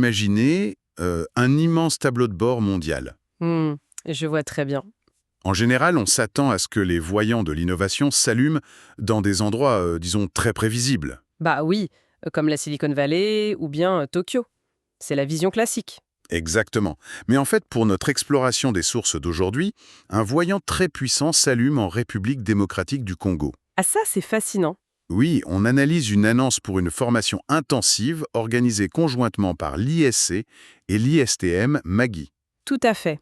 imaginer un immense tableau de bord mondial. Je vois très bien. En général, on s'attend à ce que les voyants de l'innovation s'allument dans des endroits, disons, très prévisibles. Bah oui, comme la Silicon Valley ou bien Tokyo. C'est la vision classique. Exactement. Mais en fait, pour notre exploration des sources d'aujourd'hui, un voyant très puissant s'allume en République démocratique du Congo. Ah ça, c'est fascinant. Oui, on analyse une annonce pour une formation intensive organisée conjointement par l'ISC et l'ISTM Magui. Tout à fait.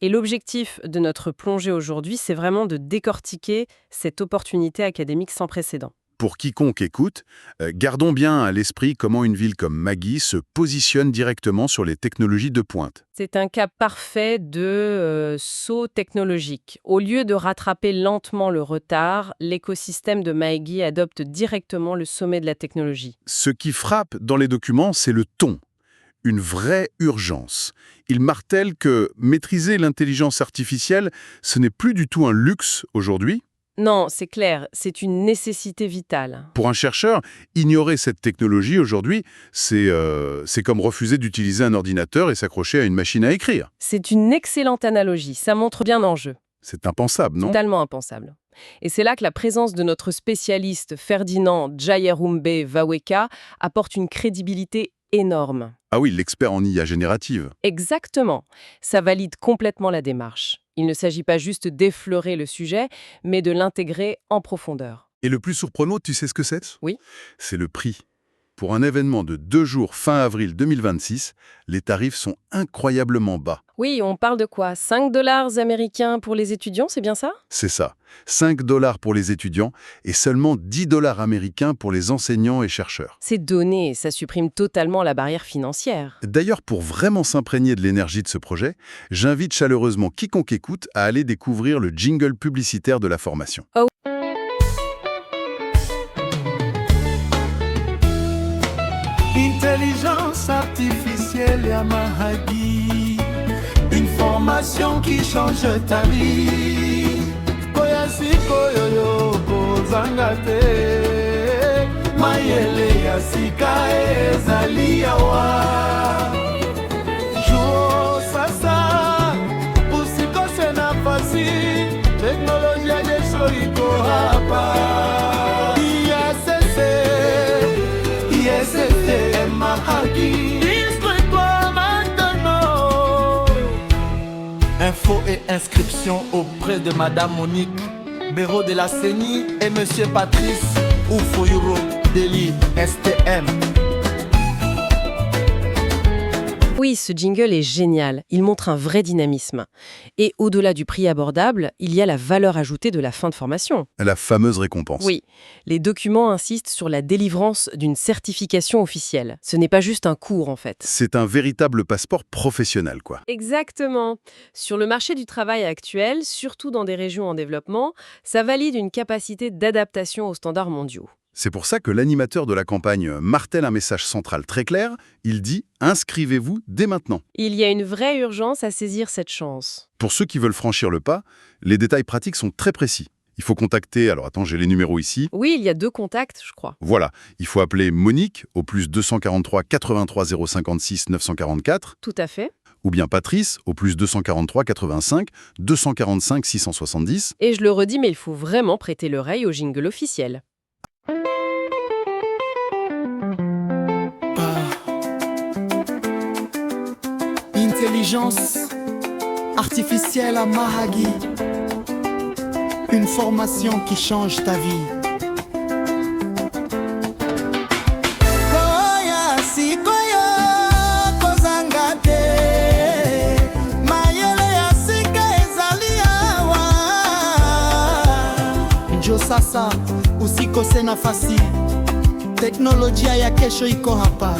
Et l'objectif de notre plongée aujourd'hui, c'est vraiment de décortiquer cette opportunité académique sans précédent. Pour quiconque écoute, gardons bien à l'esprit comment une ville comme Magui se positionne directement sur les technologies de pointe. C'est un cas parfait de saut technologique. Au lieu de rattraper lentement le retard, l'écosystème de Magui adopte directement le sommet de la technologie. Ce qui frappe dans les documents, c'est le ton. Une vraie urgence. Il martèle que maîtriser l'intelligence artificielle, ce n'est plus du tout un luxe aujourd'hui. Non, c'est clair, c'est une nécessité vitale. Pour un chercheur, ignorer cette technologie aujourd'hui, c'est comme refuser d'utiliser un ordinateur et s'accrocher à une machine à écrire. C'est une excellente analogie, ça montre bien l'enjeu. C'est impensable, non? Totalement impensable. Et c'est là que la présence de notre spécialiste Ferdinand Djayerumbe Vaweka apporte une crédibilité énorme. Ah oui, l'expert en IA générative. Exactement. Ça valide complètement la démarche. Il ne s'agit pas juste d'effleurer le sujet, mais de l'intégrer en profondeur. Et le plus surprenant, tu sais ce que c'est? Oui. C'est le prix. Pour un événement de 2 jours fin avril 2026, les tarifs sont incroyablement bas. Oui, on parle de quoi? 5 $ américains pour les étudiants, c'est bien ça? C'est ça. 5 $ pour les étudiants et seulement 10 $ américains pour les enseignants et chercheurs. C'est donné, ça supprime totalement la barrière financière. D'ailleurs, pour vraiment s'imprégner de l'énergie de ce projet, j'invite chaleureusement quiconque écoute à aller découvrir le jingle publicitaire de la formation. Oh. Intelligence artificielle ya Mahagi, une formation qui change ta vie. Koyasi koyoyo kozanga te, mayele ya sika ezali awa. Juo sasa, usikose nafasi, teknolojia jesho iko hapa. Info et inscription auprès de Madame Monique Béraud de la CENI et Monsieur Patrice Oufoyuro de l'ISTM. Oui, ce jingle est génial. Il montre un vrai dynamisme. Et au-delà du prix abordable, il y a la valeur ajoutée de la fin de formation. La fameuse récompense. Oui, les documents insistent sur la délivrance d'une certification officielle. Ce n'est pas juste un cours, en fait. C'est un véritable passeport professionnel, quoi. Exactement. Sur le marché du travail actuel, surtout dans des régions en développement, ça valide une capacité d'adaptation aux standards mondiaux. C'est pour ça que l'animateur de la campagne martèle un message central très clair. Il dit « Inscrivez-vous dès maintenant ». Il y a une vraie urgence à saisir cette chance. Pour ceux qui veulent franchir le pas, les détails pratiques sont très précis. Il faut contacter, alors attends, j'ai les numéros ici. Oui, il y a 2 contacts, je crois. Voilà, il faut appeler Monique au plus 243 83 056 944. Tout à fait. Ou bien Patrice au plus 243 85 245 670. Et je le redis, mais il faut vraiment prêter l'oreille au jingle officiel. Intelligence artificielle à Mahagi, une formation qui change ta vie. Jo sasa usikose nafasi, teknolojia ya kesho iko hapa.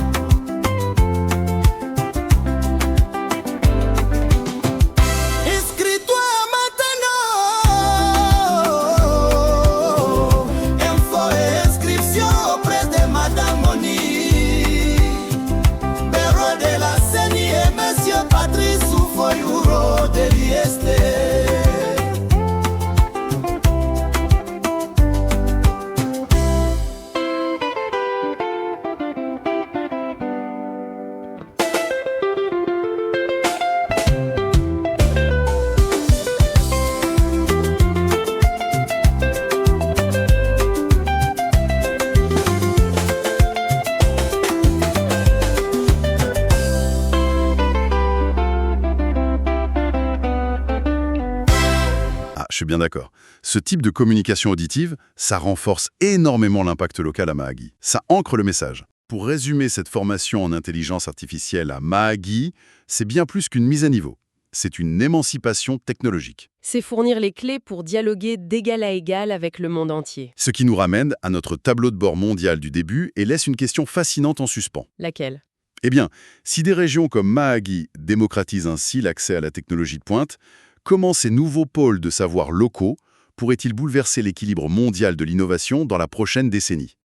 suis bien d'accord. Ce type de communication auditive, ça renforce énormément l'impact local à Mahagui. Ça ancre le message. Pour résumer cette formation en intelligence artificielle à Mahagui, c'est bien plus qu'une mise à niveau. C'est une émancipation technologique. C'est fournir les clés pour dialoguer d'égal à égal avec le monde entier. Ce qui nous ramène à notre tableau de bord mondial du début et laisse une question fascinante en suspens. Laquelle? Eh bien, si des régions comme Mahagui démocratisent ainsi l'accès à la technologie de pointe, comment ces nouveaux pôles de savoir locaux pourraient-ils bouleverser l'équilibre mondial de l'innovation dans la prochaine décennie ?